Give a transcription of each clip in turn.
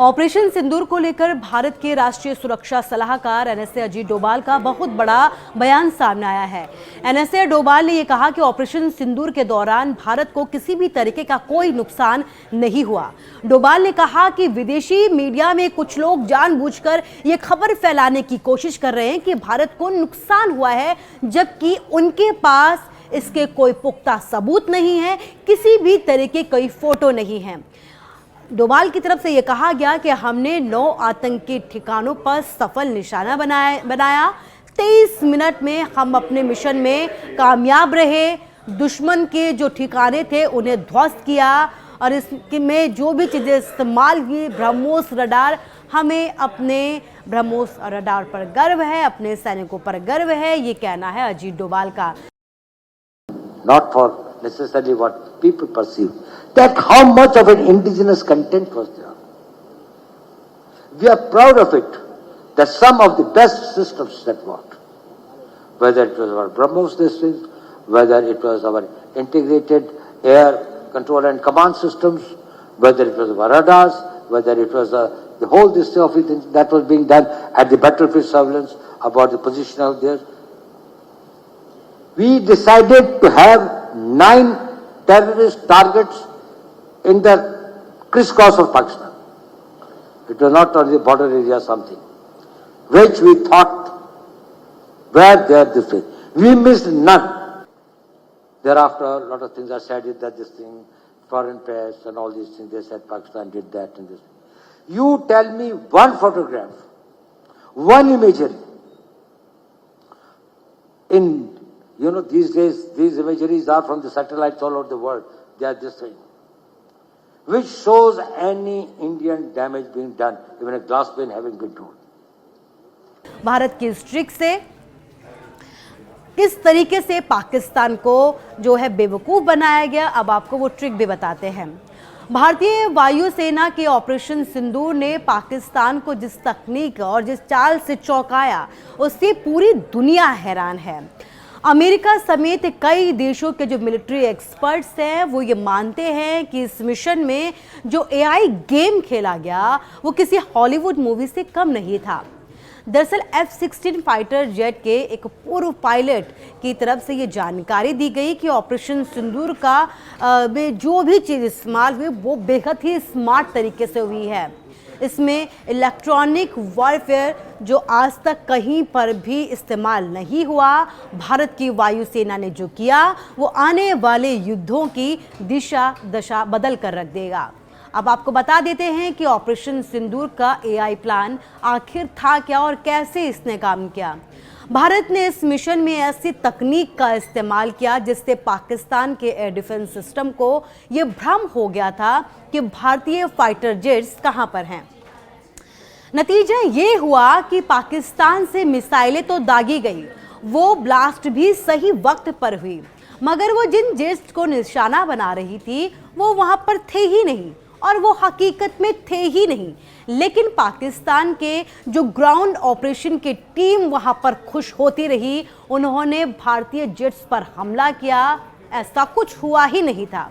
Operation सिंदूर को लेकर भारत के राष्ट्रीय सुरक्षा सलाहकार एनएसए अजीत डोभाल का बहुत बड़ा बयान सामने आया है। एनएसए डोभाल ने यह कहा कि ऑपरेशन सिंदूर के दौरान भारत को किसी भी तरीके का कोई नुकसान नहीं हुआ। डोभाल ने कहा कि विदेशी मीडिया में कुछ लोग जानबूझकर ये खबर फैलाने की कोशिश कर रहे हैं कि भारत को नुकसान हुआ है, जबकि उनके पास इसके कोई पुख्ता सबूत नहीं है, किसी भी तरह के कोई फोटो नहीं है। डोभाल की तरफ से यह कहा गया कि हमने 9 आतंकी ठिकानों पर सफल निशाना बनाया। 23 मिनट में हम अपने मिशन में कामयाब रहे। दुश्मन के जो ठिकाने थे उन्हें ध्वस्त किया और इसमें जो भी चीज़ें इस्तेमाल की, ब्रह्मोस रडार, हमें अपने ब्रह्मोस रडार पर गर्व है, अपने सैनिकों पर गर्व है, ये कहना है अजीत डोभाल का। Not for necessarily what people perceive, that how much of an indigenous content was there. We are proud of it, that some of the best systems that worked, whether it was our BrahMos systems, whether it was our integrated air control and command systems, whether it was our radars, whether it was the whole this of it that was being done at the battlefield surveillance about the position out there. We decided to have 9 terrorist targets in the crisscross of Pakistan. It was not only the border area something, which we thought were there this way. We missed none. Thereafter, a lot of things are said that this thing, foreign press and all these things, they said Pakistan did that and this. You tell me one photograph, one imagery. These days, these imageries are from the satellites all over the world. They are this thing, which shows any Indian damage being done, even a glass pane having been torn. Bharat की इस trick से किस तरीके से पाकिस्तान को जो है बेवकूफ़ बनाया गया, अब आपको वो ट्रिक भी बताते हैं। भारतीय वायुसेना के ऑपरेशन सिंदूर ने पाकिस्तान को जिस तकनीक और जिस चाल से चौंकाया, उससे पूरी दुनिया हैरान है। अमेरिका समेत कई देशों के जो मिलिट्री एक्सपर्ट्स हैं वो ये मानते हैं कि इस मिशन में जो एआई गेम खेला गया वो किसी हॉलीवुड मूवी से कम नहीं था। दरअसल F-16 फाइटर जेट के एक पूर्व पायलट की तरफ से ये जानकारी दी गई कि ऑपरेशन सिंदूर का में जो भी चीज़ इस्तेमाल हुई वो बेहद ही स्मार्ट तरीके से हुई है। इसमें इलेक्ट्रॉनिक वॉरफेयर जो आज तक कहीं पर भी इस्तेमाल नहीं हुआ, भारत की वायुसेना ने जो किया वो आने वाले युद्धों की दशा बदल कर रख देगा। अब आपको बता देते हैं कि ऑपरेशन सिंदूर का एआई प्लान आखिर था क्या और कैसे इसने काम किया। भारत ने इस मिशन में ऐसी तकनीक का इस्तेमाल किया जिससे पाकिस्तान के एयर डिफेंस सिस्टम को ये भ्रम हो गया था कि भारतीय फाइटर जेट्स कहां पर हैं। नतीजा ये हुआ कि पाकिस्तान से मिसाइलें तो दागी गई, वो ब्लास्ट भी सही वक्त पर हुई, मगर वो जिन जेट्स को निशाना बना रही थी वो वहां पर थे ही नहीं और वो हकीकत में थे ही नहीं। लेकिन पाकिस्तान के जो ग्राउंड ऑपरेशन की टीम वहां पर खुश होती रही, उन्होंने भारतीय जेट्स पर हमला किया, ऐसा कुछ हुआ ही नहीं था।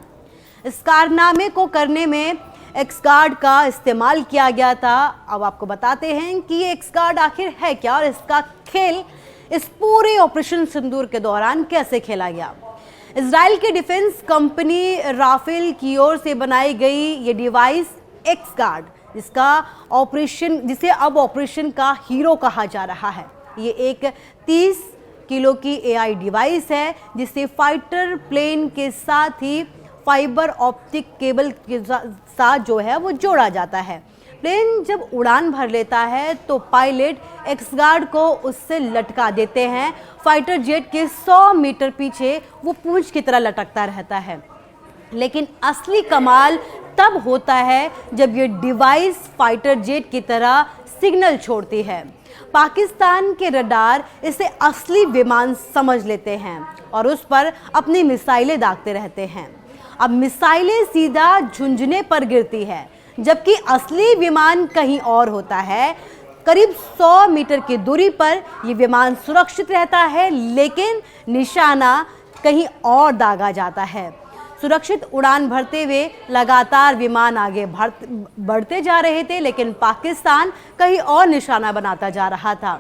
इस कारनामे को करने में एक्सगार्ड का इस्तेमाल किया गया था। अब आपको बताते हैं कि ये एक्सगार्ड आखिर है क्या और इसका खेल इस पूरे ऑपरेशन सिंदूर के दौरान कैसे खेला गया। इजराइल की डिफेंस कंपनी राफेल की ओर से बनाई गई ये डिवाइस एक्सगार्ड, जिसे अब ऑपरेशन का हीरो कहा जा रहा है, ये एक 30 किलो की एआई डिवाइस है जिसे फाइटर प्लेन के साथ ही फाइबर ऑप्टिक केबल के साथ जो है वो जोड़ा जाता है। प्लेन जब उड़ान भर लेता है तो पायलट एक्सगार्ड को उससे लटका देते हैं। फाइटर जेट के 100 मीटर पीछे वो पूंछ की तरह लटकता रहता है। लेकिन असली कमाल तब होता है जब ये डिवाइस फाइटर जेट की तरह सिग्नल छोड़ती है। पाकिस्तान के रडार इसे असली विमान समझ लेते हैं और उस पर अपनी मिसाइलें दागते रहते हैं। अब मिसाइलें सीधा झुंझुने पर गिरती है, जबकि असली विमान कहीं और होता है। करीब 100 मीटर की दूरी पर यह विमान सुरक्षित रहता है, लेकिन निशाना कहीं और दागा जाता है। सुरक्षित उड़ान भरते हुए लगातार विमान आगे बढ़ते जा रहे थे, लेकिन पाकिस्तान कहीं और निशाना बनाता जा रहा था।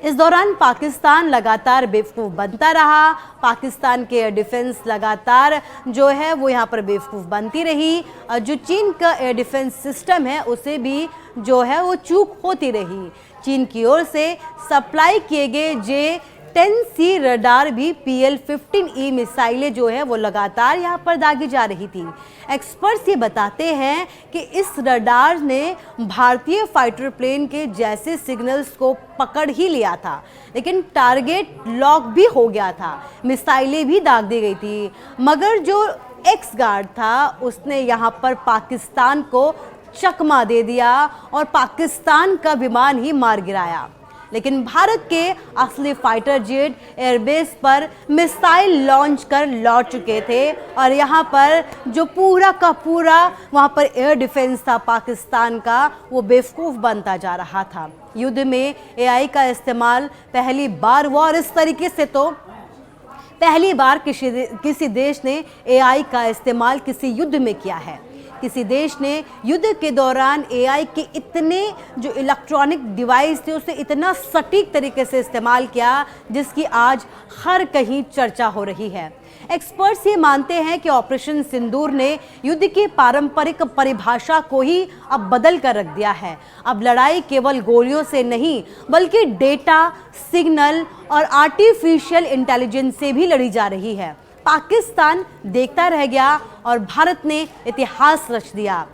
इस दौरान पाकिस्तान लगातार बेवकूफ़ बनता रहा। पाकिस्तान के एयर डिफेंस लगातार जो है वो यहाँ पर बेवकूफ़ बनती रही। जो चीन का एयर डिफेंस सिस्टम है उसे भी जो है वो चूक होती रही। चीन की ओर से सप्लाई किए गए J-10C रडार भी PL-15E मिसाइलें जो है वो लगातार यहाँ पर दागी जा रही थी। एक्सपर्ट्स ये बताते हैं कि इस रडार ने भारतीय फाइटर प्लेन के जैसे सिग्नल्स को पकड़ ही लिया था, लेकिन टारगेट लॉक भी हो गया था, मिसाइलें भी दाग दी गई थी। मगर जो एक्स गार्ड था उसने यहाँ पर पाकिस्तान को चकमा दे दिया और पाकिस्तान का विमान ही मार गिराया। लेकिन भारत के असली फाइटर जेट एयरबेस पर मिसाइल लॉन्च कर लौट चुके थे और यहाँ पर जो पूरा का पूरा वहाँ पर एयर डिफेंस था पाकिस्तान का, वो बेवकूफ़ बनता जा रहा था। युद्ध में AI का इस्तेमाल पहली बार हुआ और इस तरीके से तो पहली बार किसी देश ने AI का इस्तेमाल किसी युद्ध में किया है। किसी देश ने युद्ध के दौरान AI के इतने जो इलेक्ट्रॉनिक डिवाइस थे उसे इतना सटीक तरीके से इस्तेमाल किया जिसकी आज हर कहीं चर्चा हो रही है। एक्सपर्ट्स ये मानते हैं कि ऑपरेशन सिंदूर ने युद्ध की पारंपरिक परिभाषा को ही अब बदल कर रख दिया है। अब लड़ाई केवल गोलियों से नहीं बल्कि डेटा, सिग्नल और आर्टिफिशियल इंटेलिजेंस से भी लड़ी जा रही है। पाकिस्तान देखता रह गया और भारत ने इतिहास रच दिया।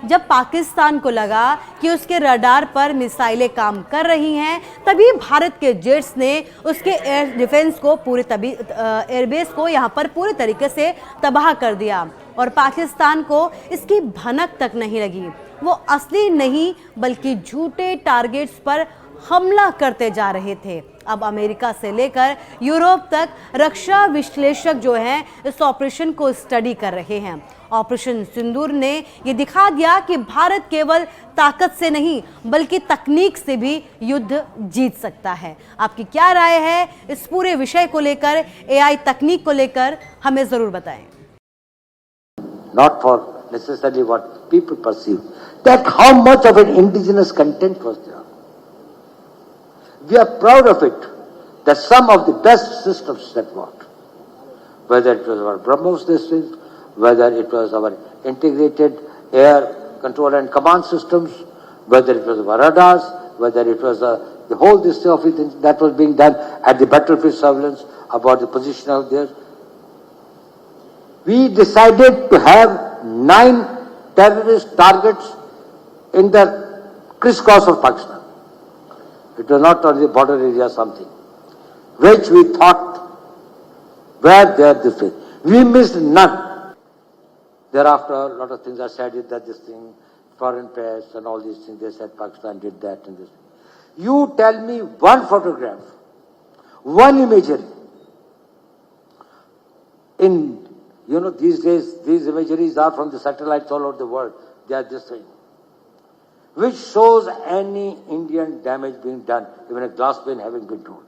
जब पाकिस्तान को लगा कि उसके रडार पर मिसाइलें काम कर रही हैं, तभी भारत के जेट्स ने उसके एयर डिफेंस को एयरबेस को यहाँ पर पूरे तरीके से तबाह कर दिया और पाकिस्तान को इसकी भनक तक नहीं लगी। वो असली नहीं बल्कि झूठे टारगेट्स पर हमला करते जा रहे थे। अब अमेरिका से लेकर यूरोप तक रक्षा विश्लेषक जो हैं इस ऑपरेशन को स्टडी कर रहे हैं। ऑपरेशन सिंदूर ने ये दिखा दिया कि भारत केवल ताकत से नहीं बल्कि तकनीक से भी युद्ध जीत सकता है। आपकी क्या राय है इस पूरे विषय को लेकर, AI तकनीक को लेकर, हमें जरूर बताएं। Not for necessarily what people perceive, that how much of an indigenous content was there. We are proud of it, that some of the best systems that worked, whether it was our BrahMos systems, whether it was our integrated air control and command systems, whether it was our radars, whether it was the whole this of it that was being done at the battlefield surveillance about the position out there. We decided to have 9 terrorist targets in the crisscross of Pakistan. It was not only the border area something, which we thought were there this way. We missed none. Thereafter, a lot of things are said that this thing, foreign press and all these things, they said Pakistan did that and this. You tell me one photograph, one imagery. In, these days, these imageries are from the satellites all over the world. They are this thing, which shows any Indian damage being done, even a glass pane having been torn.